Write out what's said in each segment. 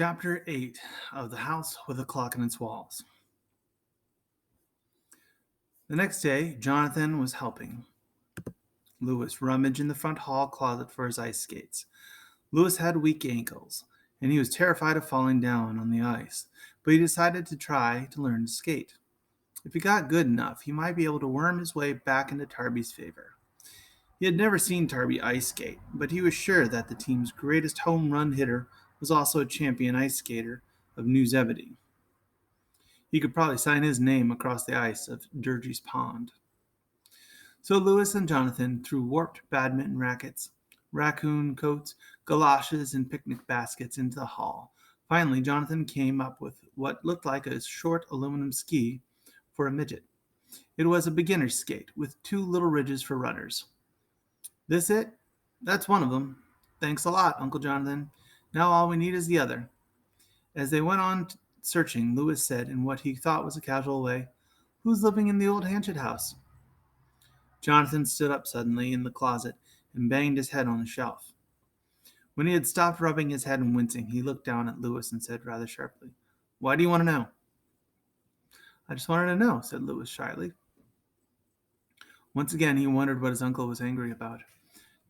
Chapter 8 of The House with a Clock in Its Walls. The next day, Jonathan was helping Louis rummage in the front hall closet for his ice skates. Louis had weak ankles, and he was terrified of falling down on the ice, but he decided to try to learn to skate. If he got good enough, he might be able to worm his way back into Tarby's favor. He had never seen Tarby ice skate, but he was sure that the team's greatest home run hitter was also a champion ice skater of New Zebedee. He could probably sign his name across the ice of Durgee's Pond. So Louis and Jonathan threw warped badminton rackets, raccoon coats, galoshes, and picnic baskets into the hall. Finally, Jonathan came up with what looked like a short aluminum ski for a midget. It was a beginner's skate with two little ridges for runners. This it? That's one of them. Thanks a lot, Uncle Jonathan. Now all we need is the other. As they went on searching, Louis said in what he thought was a casual way, "Who's living in the old Hanchett house?" Jonathan stood up suddenly in the closet and banged his head on the shelf. When he had stopped rubbing his head and wincing, he looked down at Louis and said rather sharply, "Why do you want to know?" "I just wanted to know," said Louis shyly. Once again, he wondered what his uncle was angry about.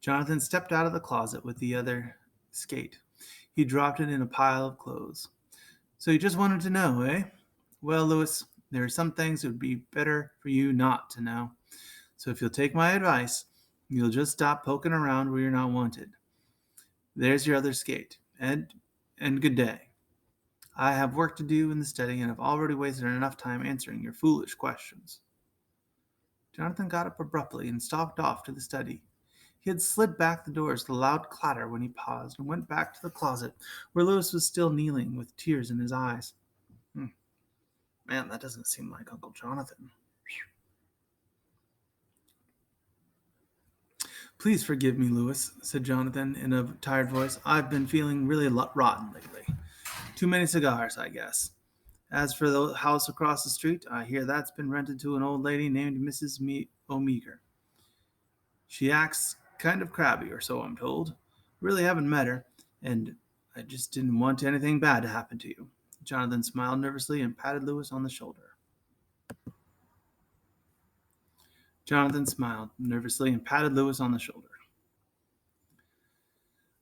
Jonathan stepped out of the closet with the other skate. He dropped it in a pile of clothes. "So you just wanted to know, eh? Well, Louis, there are some things it would be better for you not to know. So if you'll take my advice, you'll just stop poking around where you're not wanted. There's your other skate, and good day. I have work to do in the study and have already wasted enough time answering your foolish questions." Jonathan got up abruptly and stalked off to the study. He had slid back the doors with a loud clatter when he paused and went back to the closet where Louis was still kneeling with tears in his eyes. Man, that doesn't seem like Uncle Jonathan. "Please forgive me, Louis," said Jonathan in a tired voice. "I've been feeling really rotten lately. Too many cigars, I guess. As for the house across the street, I hear that's been rented to an old lady named Mrs. O'Meager. She acts kind of crabby, or so I'm told. Really haven't met her, and I just didn't want anything bad to happen to you." Jonathan smiled nervously and patted Louis on the shoulder.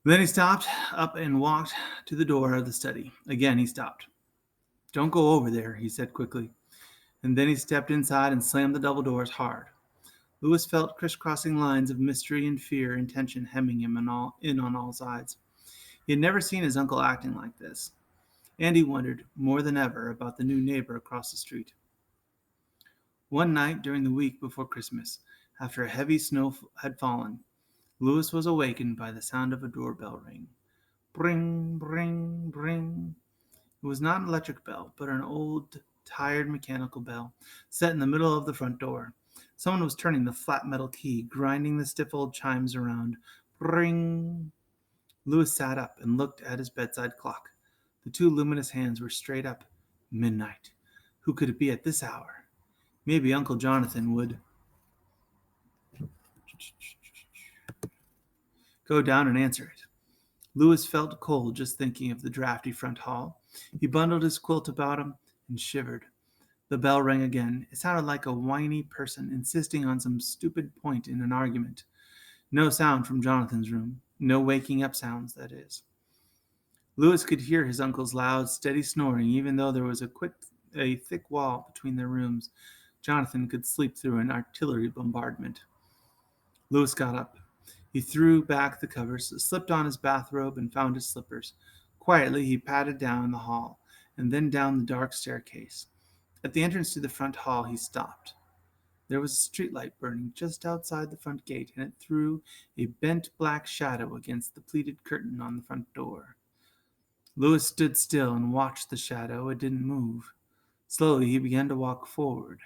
Then he stopped up and walked to the door of the study. Again he stopped. "Don't go over there," he said quickly, and then he stepped inside and slammed the double doors hard. Louis felt crisscrossing lines of mystery and fear and tension hemming him in on all sides. He had never seen his uncle acting like this, and he wondered more than ever about the new neighbor across the street. One night during the week before Christmas, after a heavy snow had fallen, Louis was awakened by the sound of a doorbell ring. Bring, bring, bring. It was not an electric bell, but an old, tired mechanical bell set in the middle of the front door. Someone was turning the flat metal key, grinding the stiff old chimes around. Ring. Louis sat up and looked at his bedside clock. The two luminous hands were straight up. Midnight. Who could it be at this hour? Maybe Uncle Jonathan would go down and answer it. Louis felt cold just thinking of the drafty front hall. He bundled his quilt about him and shivered. The bell rang again. It sounded like a whiny person insisting on some stupid point in an argument. No sound from Jonathan's room. No waking up sounds, that is. Louis could hear his uncle's loud, steady snoring, even though there was a thick wall between their rooms. Jonathan could sleep through an artillery bombardment. Louis got up. He threw back the covers, slipped on his bathrobe, and found his slippers. Quietly, he padded down the hall, and then down the dark staircase. At the entrance to the front hall, he stopped. There was a streetlight burning just outside the front gate, and it threw a bent black shadow against the pleated curtain on the front door. Louis stood still and watched the shadow. It didn't move. Slowly, he began to walk forward.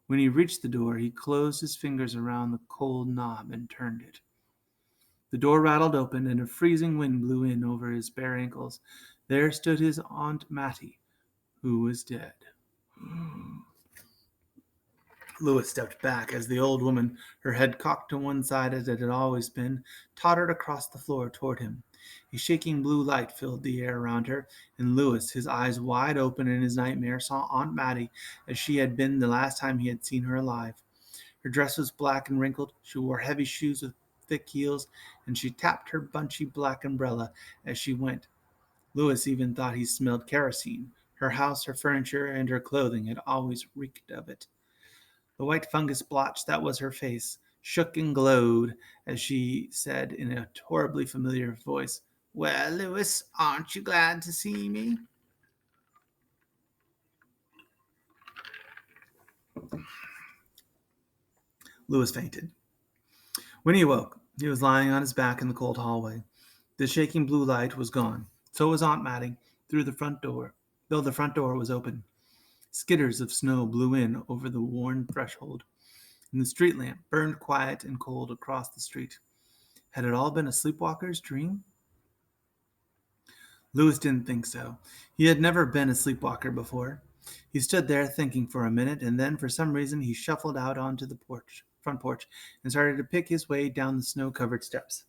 When he reached the door, he closed his fingers around the cold knob and turned it. The door rattled open, and a freezing wind blew in over his bare ankles. There stood his Aunt Mattie, who was dead. Louis stepped back as the old woman, her head cocked to one side as it had always been, tottered across the floor toward him. A shaking blue light filled the air around her, and Louis, his eyes wide open in his nightmare, saw Aunt Mattie as she had been the last time he had seen her alive. Her dress was black and wrinkled, she wore heavy shoes with thick heels, and she tapped her bunchy black umbrella as she went. Louis even thought he smelled kerosene. Her house, her furniture, and her clothing had always reeked of it. The white fungus blotch that was her face shook and glowed as she said in a horribly familiar voice, "Well, Louis, aren't you glad to see me?" Louis fainted. When he awoke, he was lying on his back in the cold hallway. The shaking blue light was gone. So was Aunt Mattie through the front door, though the front door was open. Skitters of snow blew in over the worn threshold, and the street lamp burned quiet and cold across the street. Had it all been a sleepwalker's dream? Louis didn't think so. He had never been a sleepwalker before. He stood there thinking for a minute, and then for some reason he shuffled out onto the front porch, and started to pick his way down the snow-covered steps.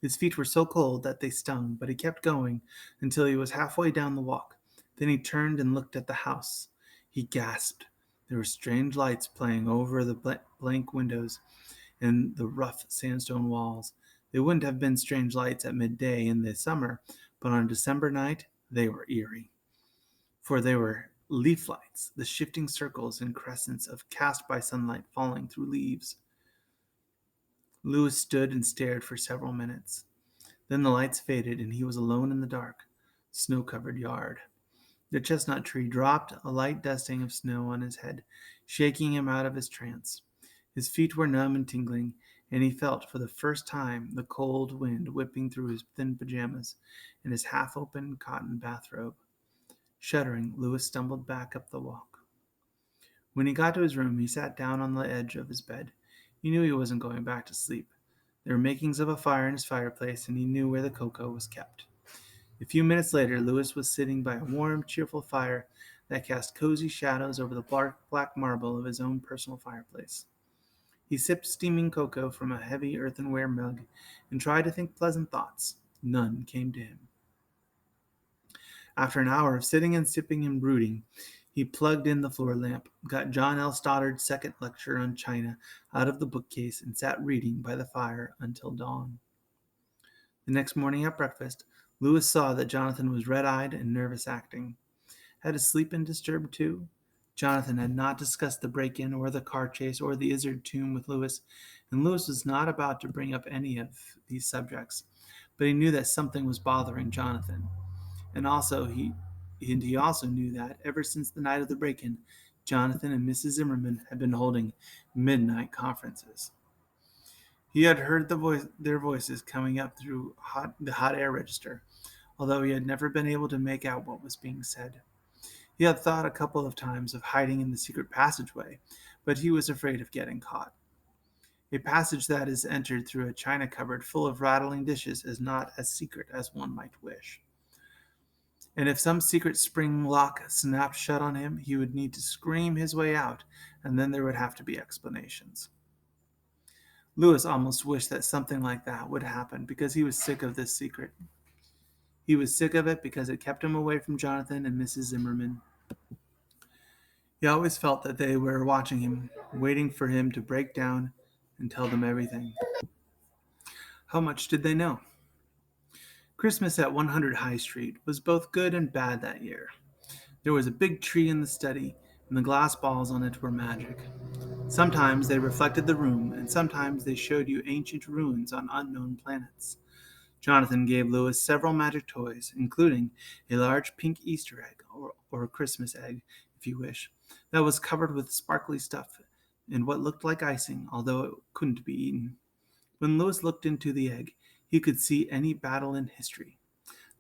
His feet were so cold that they stung, but he kept going until he was halfway down the walk. Then he turned and looked at the house. He gasped. There were strange lights playing over the blank windows and the rough sandstone walls. They wouldn't have been strange lights at midday in the summer, but on a December night they were eerie. For they were leaf lights, the shifting circles and crescents of cast by sunlight falling through leaves. Louis stood and stared for several minutes. Then the lights faded, and he was alone in the dark, snow-covered yard. The chestnut tree dropped a light dusting of snow on his head, shaking him out of his trance. His feet were numb and tingling, and he felt for the first time the cold wind whipping through his thin pajamas and his half-open cotton bathrobe. Shuddering, Louis stumbled back up the walk. When he got to his room, he sat down on the edge of his bed. He knew he wasn't going back to sleep. There were makings of a fire in his fireplace, and he knew where the cocoa was kept. A few minutes later, Louis was sitting by a warm, cheerful fire that cast cozy shadows over the black marble of his own personal fireplace. He sipped steaming cocoa from a heavy earthenware mug and tried to think pleasant thoughts. None came to him. After an hour of sitting and sipping and brooding, he plugged in the floor lamp, got John L. Stoddard's second lecture on China out of the bookcase, and sat reading by the fire until dawn. The next morning at breakfast, Louis saw that Jonathan was red-eyed and nervous acting. Had his sleep been disturbed too? Jonathan had not discussed the break-in or the car chase or the Izzard tomb with Louis, and Louis was not about to bring up any of these subjects. But he knew that something was bothering Jonathan. And he also knew that ever since the night of the break-in, Jonathan and Mrs. Zimmerman had been holding midnight conferences. He had heard their voices coming up through the hot air register, although he had never been able to make out what was being said. He had thought a couple of times of hiding in the secret passageway, but he was afraid of getting caught. A passage that is entered through a china cupboard full of rattling dishes is not as secret as one might wish. And if some secret spring lock snapped shut on him, he would need to scream his way out, and then there would have to be explanations. Louis almost wished that something like that would happen because he was sick of this secret. He was sick of it because it kept him away from Jonathan and Mrs. Zimmerman. He always felt that they were watching him, waiting for him to break down and tell them everything. How much did they know? Christmas at 100 High Street was both good and bad that year. There was a big tree in the study, and the glass balls on it were magic. Sometimes they reflected the room, and sometimes they showed you ancient ruins on unknown planets. Jonathan gave Louis several magic toys, including a large pink Easter egg, or a Christmas egg, if you wish, that was covered with sparkly stuff and what looked like icing, although it couldn't be eaten. When Louis looked into the egg, he could see any battle in history.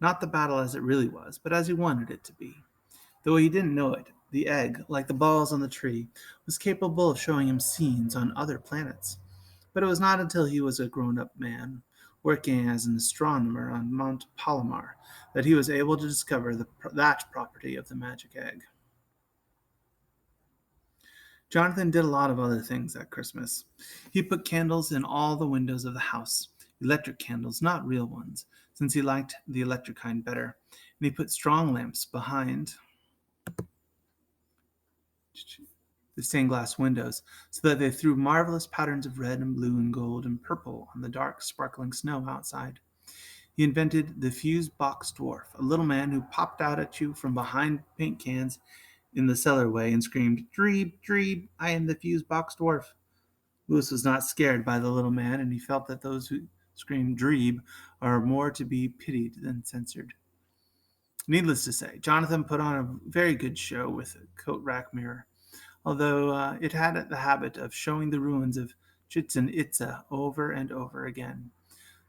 Not the battle as it really was, but as he wanted it to be. Though he didn't know it, the egg, like the balls on the tree, was capable of showing him scenes on other planets. But it was not until he was a grown-up man, working as an astronomer on Mount Palomar, that he was able to discover that property of the magic egg. Jonathan did a lot of other things that Christmas. He put candles in all the windows of the house, electric candles, not real ones, since he liked the electric kind better, and he put strong lamps behind the stained glass windows so that they threw marvelous patterns of red and blue and gold and purple on the dark, sparkling snow outside. He invented the fuse box dwarf, a little man who popped out at you from behind paint cans in the cellarway and screamed, "Dreeb, Dreeb, I am the fuse box dwarf." Louis was not scared by the little man, and he felt that those who scream "Dreeb" are more to be pitied than censured. Needless to say, Jonathan put on a very good show with a coat rack mirror, although it had the habit of showing the ruins of Chichen Itza over and over again.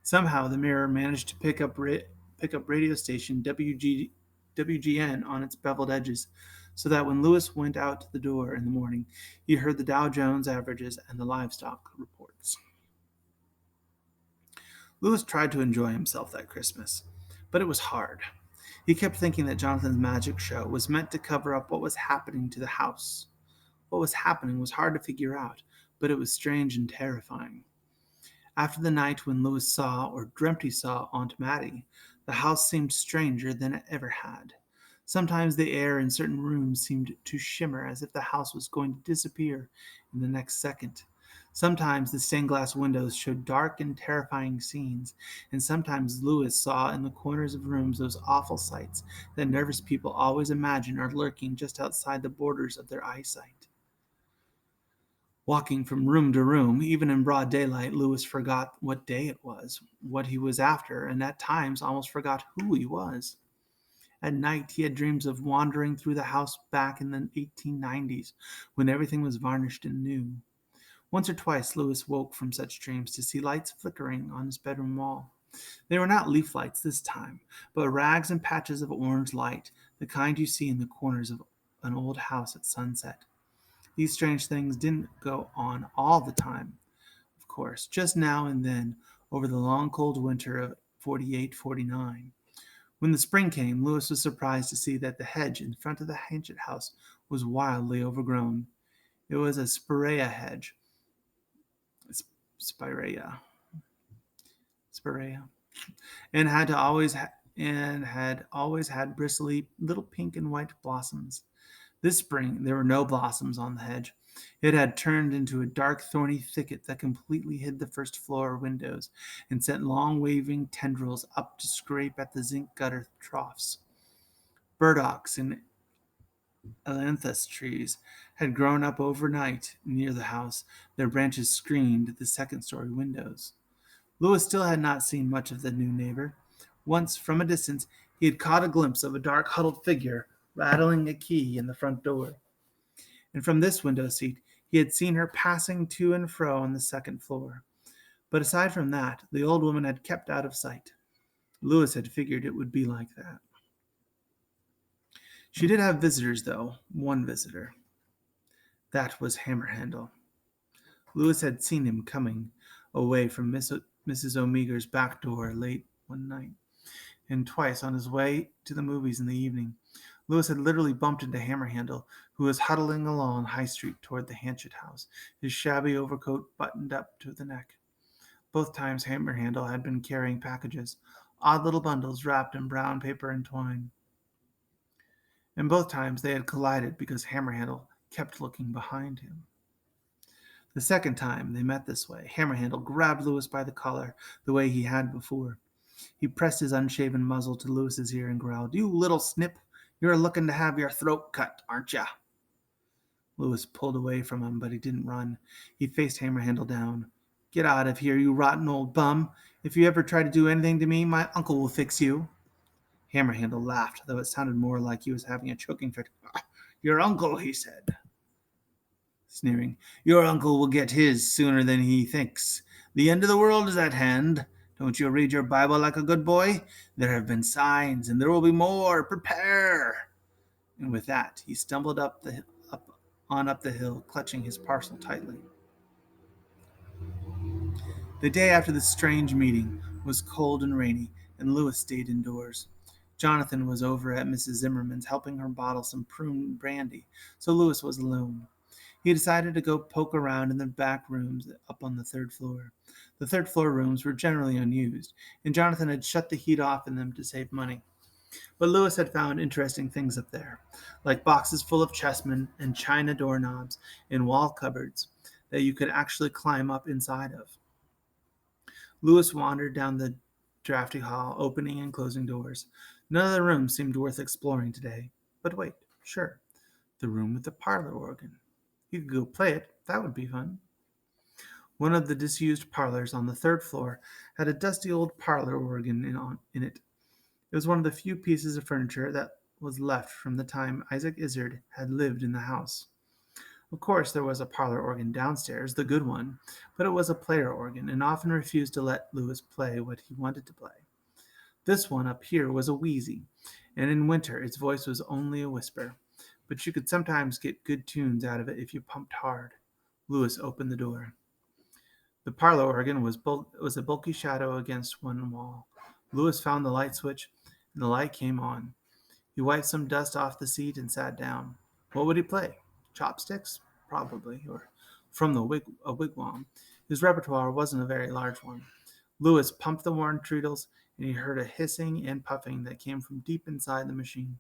Somehow, the mirror managed to pick up radio station WGN on its beveled edges, so that when Lewis went out the door in the morning, he heard the Dow Jones averages and the livestock reports. Lewis tried to enjoy himself that Christmas, but it was hard. He kept thinking that Jonathan's magic show was meant to cover up what was happening to the house. What was happening was hard to figure out, but it was strange and terrifying. After the night when Lewis saw, or dreamt he saw, Aunt Mattie, the house seemed stranger than it ever had. Sometimes the air in certain rooms seemed to shimmer as if the house was going to disappear in the next second. Sometimes the stained glass windows showed dark and terrifying scenes, and sometimes Lewis saw in the corners of rooms those awful sights that nervous people always imagine are lurking just outside the borders of their eyesight. Walking from room to room, even in broad daylight, Lewis forgot what day it was, what he was after, and at times almost forgot who he was. At night, he had dreams of wandering through the house back in the 1890s, when everything was varnished and new. Once or twice, Lewis woke from such dreams to see lights flickering on his bedroom wall. They were not leaf lights this time, but rags and patches of orange light, the kind you see in the corners of an old house at sunset. These strange things didn't go on all the time, of course, just now and then over the long cold winter of 48-49. When the spring came, Lewis was surprised to see that the hedge in front of the Hanchett house was wildly overgrown. It was a spirea hedge. Spirea. Spirea. And had always had bristly little pink and white blossoms. This spring there were no blossoms on the hedge. It had turned into a dark, thorny thicket that completely hid the first floor windows and sent long waving tendrils up to scrape at the zinc gutter troughs. Burdocks and ailanthus trees had grown up overnight near the house. Their branches screened the second-story windows. Lewis still had not seen much of the new neighbor. Once, from a distance, he had caught a glimpse of a dark, huddled figure rattling a key in the front door. And from this window seat, he had seen her passing to and fro on the second floor. But aside from that, the old woman had kept out of sight. Lewis had figured it would be like that. She did have visitors, though, one visitor. That was Hammerhandle. Lewis had seen him coming away from Mrs. O'Meager's back door late one night, and twice on his way to the movies in the evening. Lewis had literally bumped into Hammerhandle, who was huddling along High Street toward the Hanchett house, his shabby overcoat buttoned up to the neck. Both times Hammerhandle had been carrying packages, odd little bundles wrapped in brown paper and twine. And both times they had collided because Hammerhandle kept looking behind him. The second time they met this way, Hammerhandle grabbed Lewis by the collar the way he had before. He pressed his unshaven muzzle to Lewis's ear and growled, "You little snip, you're looking to have your throat cut, aren't ya?" Lewis pulled away from him, but he didn't run. He faced Hammerhandle down. "Get out of here, you rotten old bum. If you ever try to do anything to me, my uncle will fix you." Hammerhandle laughed, though it sounded more like he was having a choking fit. "Your uncle," he said, sneering. "Your uncle will get his sooner than he thinks. The end of the world is at hand. Don't you read your Bible like a good boy? There have been signs, and there will be more. Prepare!" And with that, he stumbled up the hill, clutching his parcel tightly. The day after this strange meeting was cold and rainy, and Lewis stayed indoors. Jonathan was over at Mrs. Zimmerman's helping her bottle some prune brandy, so Lewis was alone. He decided to go poke around in the back rooms up on the third floor. The third floor rooms were generally unused, and Jonathan had shut the heat off in them to save money. But Lewis had found interesting things up there, like boxes full of chessmen and china doorknobs and wall cupboards that you could actually climb up inside of. Lewis wandered down the drafty hall, opening and closing doors. None of the rooms seemed worth exploring today. But wait, sure, the room with the parlor organ. He could go play it. That would be fun. One of the disused parlors on the third floor had a dusty old parlor organ in it. It was one of the few pieces of furniture that was left from the time Isaac Izard had lived in the house. Of course, there was a parlor organ downstairs, the good one, but it was a player organ and often refused to let Lewis play what he wanted to play. This one up here was a wheezy, and in winter its voice was only a whisper, but you could sometimes get good tunes out of it if you pumped hard. Lewis opened the door. The parlor organ was a bulky shadow against one wall. Lewis found the light switch, and the light came on. He wiped some dust off the seat and sat down. What would he play? Chopsticks? Probably, or from a wigwam. His repertoire wasn't a very large one. Lewis pumped the horn treadles, and he heard a hissing and puffing that came from deep inside the machine.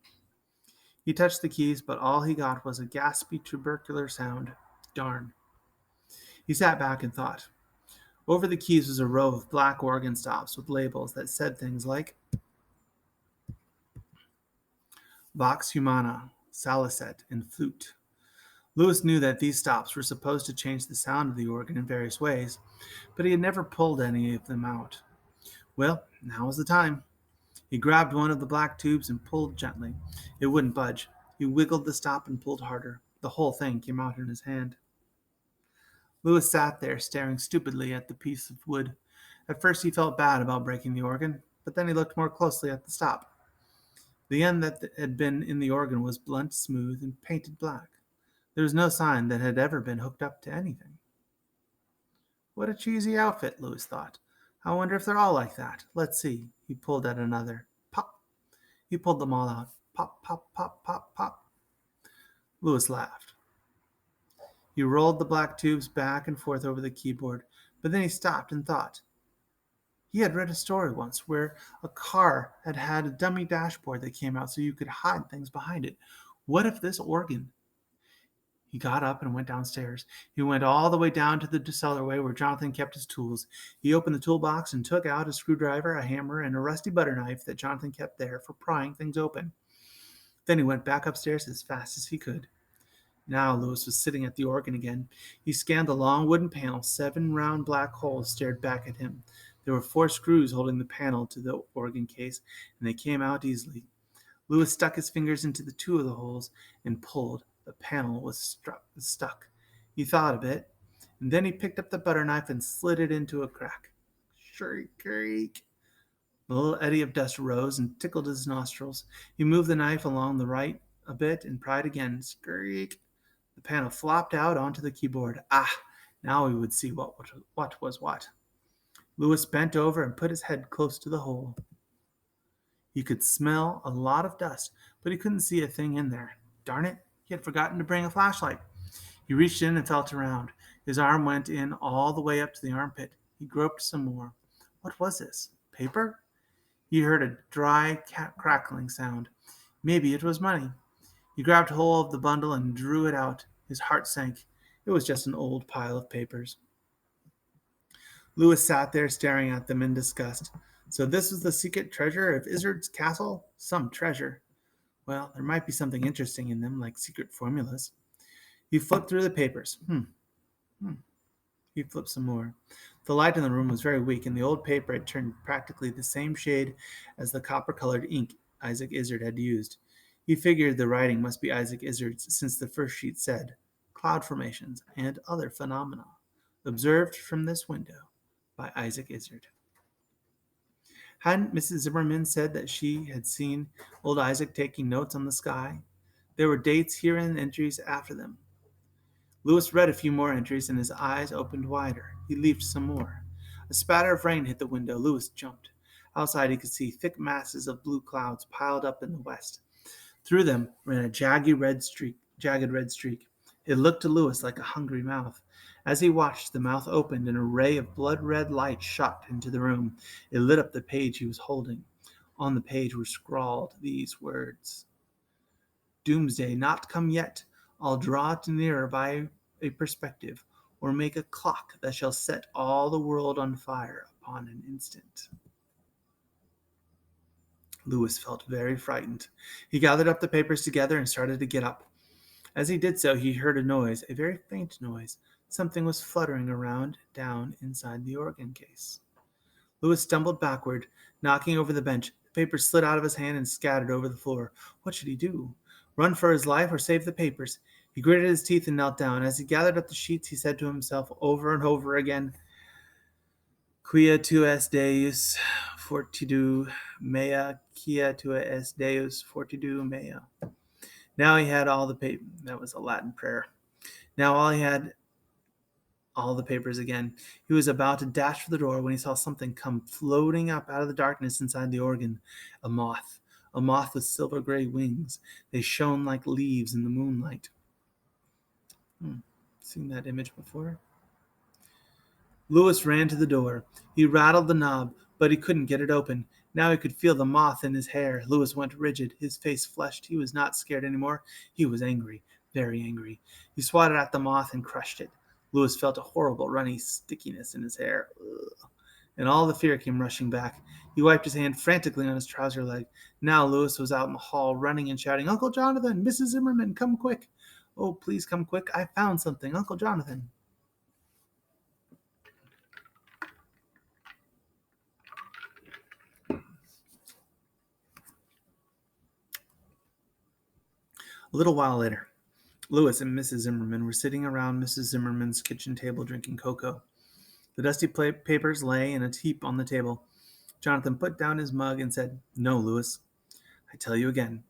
He touched the keys, but all he got was a gaspy, tubercular sound. Darn. He sat back and thought. Over the keys was a row of black organ stops with labels that said things like Vox Humana, Salisette, and Flute. Lewis knew that these stops were supposed to change the sound of the organ in various ways, but he had never pulled any of them out. Well, now was the time. He grabbed one of the black tubes and pulled gently. It wouldn't budge. He wiggled the stop and pulled harder. The whole thing came out in his hand. Lewis sat there, staring stupidly at the piece of wood. At first he felt bad about breaking the organ, but then he looked more closely at the stop. The end that had been in the organ was blunt, smooth, and painted black. There was no sign that it had ever been hooked up to anything. What a cheesy outfit, Lewis thought. I wonder if they're all like that. Let's see. He pulled out another. Pop. He pulled them all out. Pop, pop, pop, pop, pop. Lewis laughed. He rolled the black tubes back and forth over the keyboard, but then he stopped and thought. He had read a story once where a car had a dummy dashboard that came out so you could hide things behind it. What if this organ? He got up and went downstairs. He went all the way down to the cellarway where Jonathan kept his tools. He opened the toolbox and took out a screwdriver, a hammer, and a rusty butter knife that Jonathan kept there for prying things open. Then he went back upstairs as fast as he could. Now Lewis was sitting at the organ again. He scanned the long wooden panel. 7 round black holes stared back at him. There were 4 screws holding the panel to the organ case, and they came out easily. Lewis stuck his fingers into the 2 of the holes and pulled. The panel was stuck. He thought a bit, and then he picked up the butter knife and slid it into a crack. Shriek, creak. The little eddy of dust rose and tickled his nostrils. He moved the knife along the right a bit and pried again. Skreek. The panel flopped out onto the keyboard. Now he would see what was what. Lewis bent over and put his head close to the hole. He could smell a lot of dust, but he couldn't see a thing in there. Darn it, he had forgotten to bring a flashlight. He reached in and felt around. His arm went in all the way up to the armpit. He groped some more. What was this? Paper? He heard a dry, crackling sound. Maybe it was money. He grabbed hold of the bundle and drew it out. His heart sank. It was just an old pile of papers. Lewis sat there staring at them in disgust. So this was the secret treasure of Izard's castle? Some treasure. Well, there might be something interesting in them, like secret formulas. He flipped through the papers. He flipped some more. The light in the room was very weak, and the old paper had turned practically the same shade as the copper-colored ink Isaac Izard had used. He figured the writing must be Isaac Izard's, since the first sheet said, "Cloud formations and other phenomena observed from this window by Isaac Izard." Hadn't Mrs. Zimmerman said that she had seen old Isaac taking notes on the sky? There were dates here and entries after them. Lewis read a few more entries, and his eyes opened wider. He leaped some more. A spatter of rain hit the window. Lewis jumped. Outside he could see thick masses of blue clouds piled up in the west. Through them ran a jagged red streak. It looked to Lewis like a hungry mouth. As he watched, the mouth opened and a ray of blood-red light shot into the room. It lit up the page he was holding. On the page were scrawled these words: Doomsday not come yet. I'll draw it nearer by a perspective, or make a clock that shall set all the world on fire upon an instant. Lewis felt very frightened. He gathered up the papers together and started to get up. As he did so, he heard a noise, a very faint noise. Something was fluttering around down inside the organ case. Lewis stumbled backward, knocking over the bench. The papers slid out of his hand and scattered over the floor. What should he do? Run for his life or save the papers? He gritted his teeth and knelt down. As he gathered up the sheets, he said to himself over and over again, Quia tu es Deus fortitudo mea, quia tua es Deus fortitudo mea. Now he had all the papers. That was a Latin prayer. Now he had all the papers again. He was about to dash for the door when he saw something come floating up out of the darkness inside the organ. A moth with silver gray wings. They shone like leaves in the moonlight. Seen that image before? Lewis ran to the door. He rattled the knob, but he couldn't get it open. Now he could feel the moth in his hair. Lewis went rigid, his face flushed. He was not scared anymore. He was angry, very angry. He swatted at the moth and crushed it. Lewis felt a horrible, runny stickiness in his hair. Ugh. And all the fear came rushing back. He wiped his hand frantically on his trouser leg. Now Lewis was out in the hall, running and shouting, Uncle Jonathan, Mrs. Zimmerman, come quick. Oh, please come quick. I found something. Uncle Jonathan. A little while later, Lewis and Mrs. Zimmerman were sitting around Mrs. Zimmerman's kitchen table drinking cocoa. The dusty papers lay in a heap on the table. Jonathan put down his mug and said, No, Lewis. I tell you again,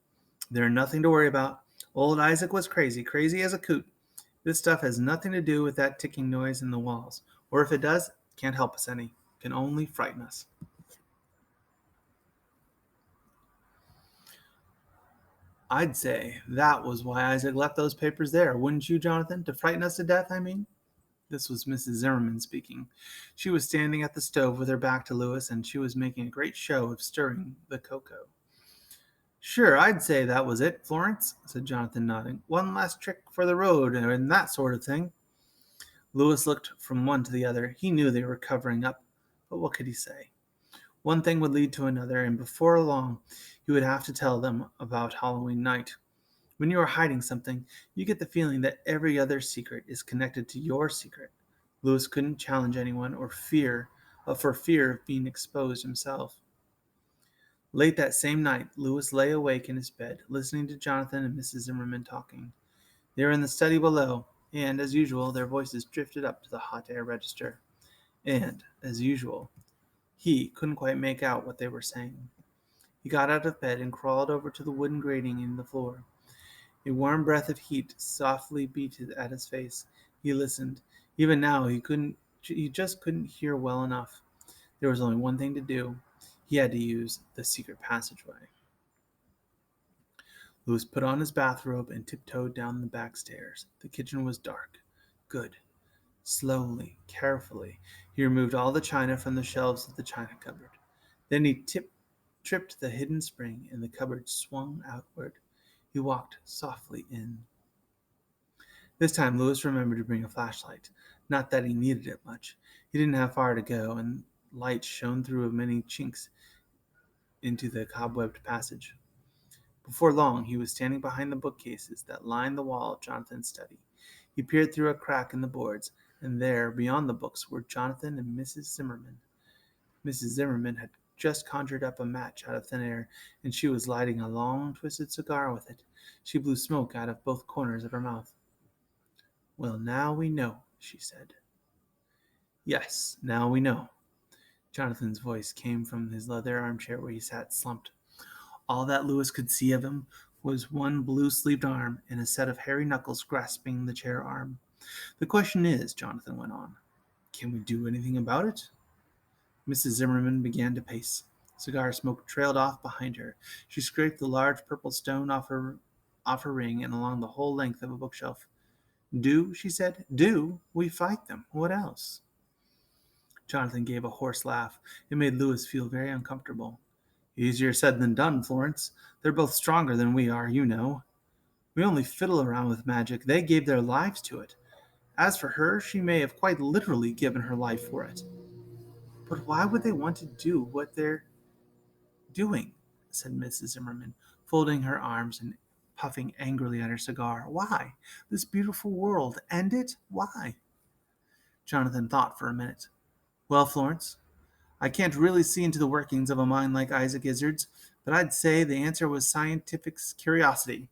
there's nothing to worry about. Old Isaac was crazy as a coot. This stuff has nothing to do with that ticking noise in the walls. Or if it does, it can't help us any. It can only frighten us. I'd say that was why Isaac left those papers there, wouldn't you, Jonathan? To frighten us to death, I mean? This was Mrs. Zimmerman speaking. She was standing at the stove with her back to Lewis, and she was making a great show of stirring the cocoa. Sure, I'd say that was it, Florence, said Jonathan, nodding. One last trick for the road and that sort of thing. Lewis looked from one to the other. He knew they were covering up, but what could he say? One thing would lead to another, and before long he would have to tell them about Halloween night. When you are hiding something, you get the feeling that every other secret is connected to your secret. Lewis couldn't challenge anyone for fear of being exposed himself. Late that same night, Lewis lay awake in his bed, listening to Jonathan and Mrs. Zimmerman talking. They were in the study below, and, as usual, their voices drifted up to the hot air register. And, as usual, he couldn't quite make out what they were saying. He got out of bed and crawled over to the wooden grating in the floor. A warm breath of heat softly beat at his face. He listened. Even now, he just couldn't hear well enough. There was only one thing to do. He had to use the secret passageway. Lewis put on his bathrobe and tiptoed down the back stairs. The kitchen was dark. Good. Slowly, carefully, he removed all the china from the shelves of the china cupboard. Then he tripped the hidden spring, and the cupboard swung outward. He walked softly in. This time Lewis remembered to bring a flashlight. Not that he needed it much. He didn't have far to go, and light shone through many chinks into the cobwebbed passage. Before long, he was standing behind the bookcases that lined the wall of Jonathan's study. He peered through a crack in the boards, and there, beyond the books, were Jonathan and Mrs. Zimmerman. Mrs. Zimmerman had just conjured up a match out of thin air, and she was lighting a long, twisted cigar with it. She blew smoke out of both corners of her mouth. Well, now we know, she said. Yes, now we know. Jonathan's voice came from his leather armchair where he sat slumped. All that Lewis could see of him was one blue-sleeved arm and a set of hairy knuckles grasping the chair arm. The question is, Jonathan went on, can we do anything about it? Mrs. Zimmerman began to pace. Cigar smoke trailed off behind her. She scraped the large purple stone off her ring and along the whole length of a bookshelf. Do, she said. Do? We fight them. What else? Jonathan gave a hoarse laugh. It made Louis feel very uncomfortable. Easier said than done, Florence. They're both stronger than we are, you know. We only fiddle around with magic. They gave their lives to it. As for her, she may have quite literally given her life for it. But why would they want to do what they're doing? Said Mrs. Zimmerman, folding her arms and puffing angrily at her cigar. Why? This beautiful world. End it? Why? Jonathan thought for a minute. Well, Florence, I can't really see into the workings of a mind like Isaac Izzard's, but I'd say the answer was scientific curiosity.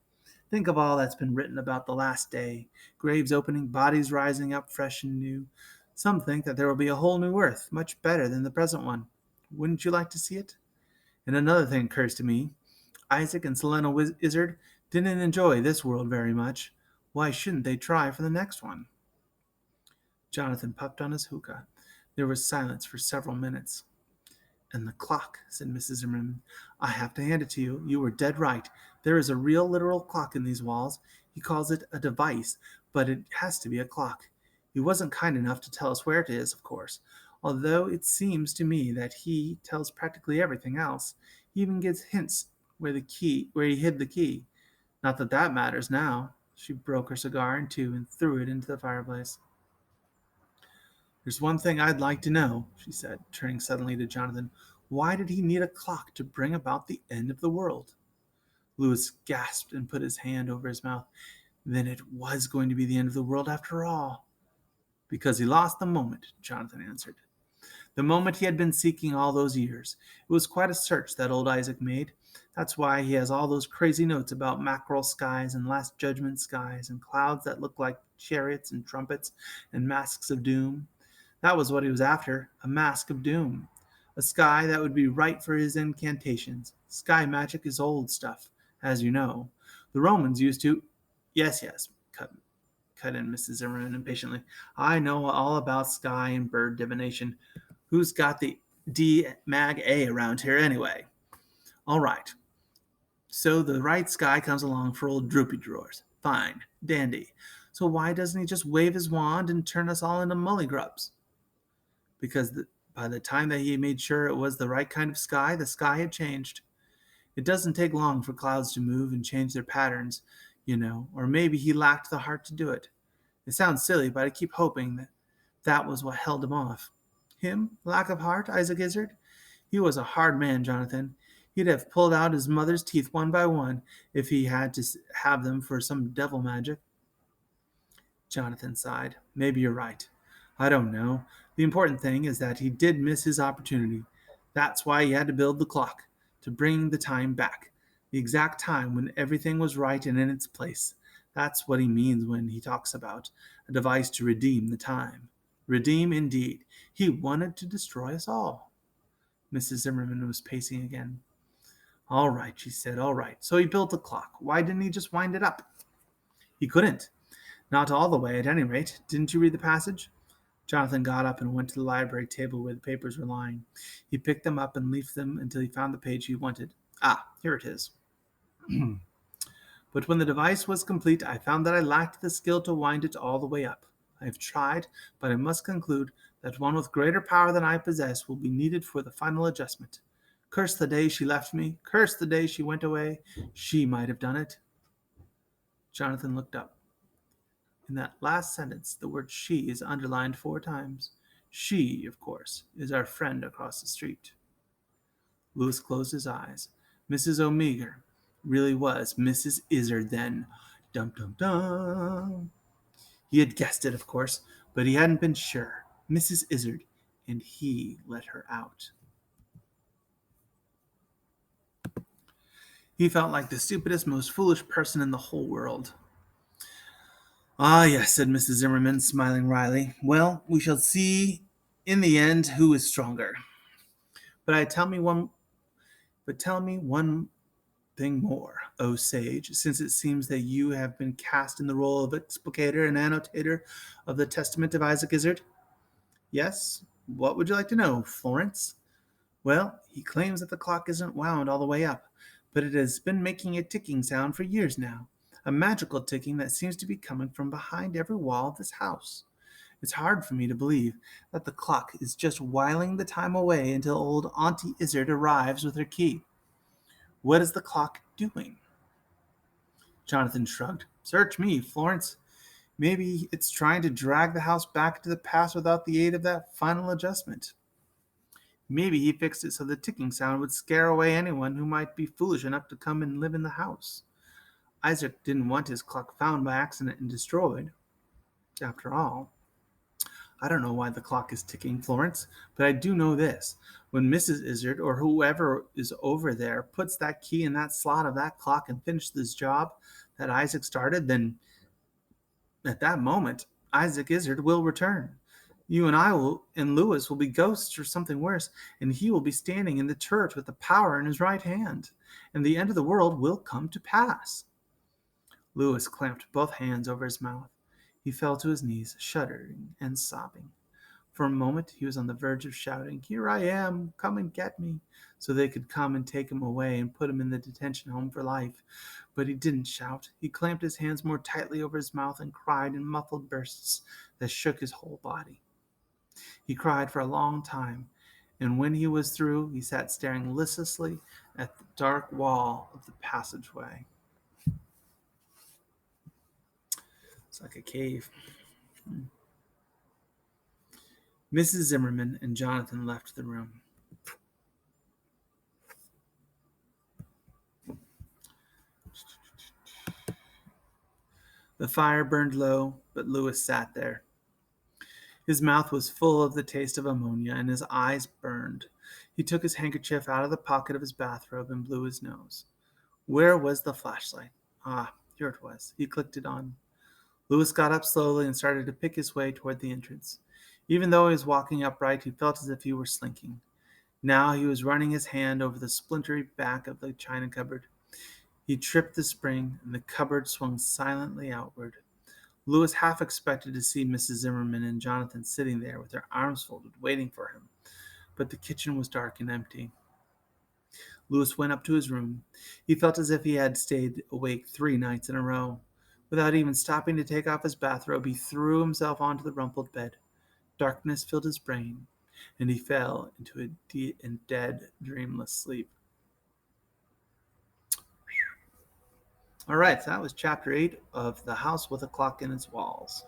Think of all that's been written about the last day, graves opening, bodies rising up fresh and new. Some think that there will be a whole new earth, much better than the present one. Wouldn't you like to see it? And another thing occurs to me. Isaac and Selena Izzard didn't enjoy this world very much. Why shouldn't they try for the next one? Jonathan puffed on his hookah. There was silence for several minutes. And the clock, said Mrs. Zimmerman. I have to hand it to you. You were dead right. There is a real literal clock in these walls. He calls it a device, but it has to be a clock. He wasn't kind enough to tell us where it is, of course, although it seems to me that he tells practically everything else. He even gives hints where he hid the key. Not that that matters now. She broke her cigar in two and threw it into the fireplace. There's one thing I'd like to know, she said, turning suddenly to Jonathan. Why did he need a clock to bring about the end of the world? Louis gasped and put his hand over his mouth. Then it was going to be the end of the world after all. Because he lost the moment, Jonathan answered. The moment he had been seeking all those years. It was quite a search that old Isaac made. That's why he has all those crazy notes about mackerel skies and last judgment skies and clouds that look like chariots and trumpets and masks of doom. That was what he was after, a mask of doom. A sky that would be right for his incantations. Sky magic is old stuff, as you know. The Romans used to... Yes, cut in Mrs. Zimmerman impatiently. I know all about sky and bird divination. Who's got the D Mag A around here anyway? All right. So the right sky comes along for old Droopy Drawers. Fine. Dandy. So why doesn't he just wave his wand and turn us all into mullygrubs? Because by the time that he made sure it was the right kind of sky, the sky had changed. It doesn't take long for clouds to move and change their patterns, you know, or maybe he lacked the heart to do it. It sounds silly, but I keep hoping that that was what held him off. Him? Lack of heart, Isaac Izzard? He was a hard man, Jonathan. He'd have pulled out his mother's teeth one by one if he had to have them for some devil magic. Jonathan sighed. Maybe you're right. I don't know. The important thing is that he did miss his opportunity. That's why he had to build the clock, to bring the time back. The exact time when everything was right and in its place. That's what he means when he talks about a device to redeem the time. Redeem indeed. He wanted to destroy us all. Mrs. Zimmerman was pacing again. All right, she said, all right. So he built the clock. Why didn't he just wind it up? He couldn't. Not all the way, at any rate. Didn't you read the passage? Jonathan got up and went to the library table where the papers were lying. He picked them up and leafed them until he found the page he wanted. Ah, here it is. But when the device was complete, I found that I lacked the skill to wind it all the way up. I have tried, but I must conclude that one with greater power than I possess will be needed for the final adjustment. Curse the day she left me. Curse the day she went away. She might have done it. Jonathan looked up. In that last sentence, the word she is underlined 4 times. She, of course, is our friend across the street. Louis closed his eyes. Mrs. O'Meagher really was Mrs. Izzard then. Dum dum dum. He had guessed it, of course, but he hadn't been sure. Mrs. Izzard, and he let her out. He felt like the stupidest, most foolish person in the whole world. Ah, yes, said Mrs. Zimmerman, smiling wryly. Well, we shall see in the end who is stronger. But tell me one thing more, O sage, since it seems that you have been cast in the role of explicator and annotator of the Testament of Isaac Izzard. Yes, what would you like to know, Florence? Well, he claims that the clock isn't wound all the way up, but it has been making a ticking sound for years now. a magical ticking that seems to be coming from behind every wall of this house. It's hard for me to believe that the clock is just whiling the time away until old Auntie Izzard arrives with her key. What is the clock doing? Jonathan shrugged. Search me, Florence. Maybe it's trying to drag the house back to the past without the aid of that final adjustment. Maybe he fixed it so the ticking sound would scare away anyone who might be foolish enough to come and live in the house. Isaac didn't want his clock found by accident and destroyed. After all, I don't know why the clock is ticking, Florence, but I do know this. When Mrs. Izzard or whoever is over there puts that key in that slot of that clock and finishes this job that Isaac started, then at that moment, Isaac Izzard will return. You and I will, and Lewis will be ghosts or something worse, and he will be standing in the church with the power in his right hand, and the end of the world will come to pass. Lewis clamped both hands over his mouth. He fell to his knees, shuddering and sobbing. For a moment he was on the verge of shouting, Here I am, come and get me, so they could come and take him away and put him in the detention home for life. But he didn't shout. He clamped his hands more tightly over his mouth and cried in muffled bursts that shook his whole body. He cried for a long time, and when he was through, he sat staring listlessly at the dark wall of the passageway. It's like a cave. Mrs. Zimmerman and Jonathan left the room. The fire burned low, but Lewis sat there. His mouth was full of the taste of ammonia, and his eyes burned. He took his handkerchief out of the pocket of his bathrobe and blew his nose. Where was the flashlight? Ah, here it was. He clicked it on. Lewis got up slowly and started to pick his way toward the entrance. Even though he was walking upright, he felt as if he were slinking. Now he was running his hand over the splintery back of the china cupboard. He tripped the spring, and the cupboard swung silently outward. Lewis half expected to see Mrs. Zimmerman and Jonathan sitting there with their arms folded, waiting for him. But the kitchen was dark and empty. Lewis went up to his room. He felt as if he had stayed awake 3 nights in a row. Without even stopping to take off his bathrobe, he threw himself onto the rumpled bed. Darkness filled his brain, and he fell into a deep and dead, dreamless sleep. All right, so that was chapter 8 of The House with a Clock in Its Walls.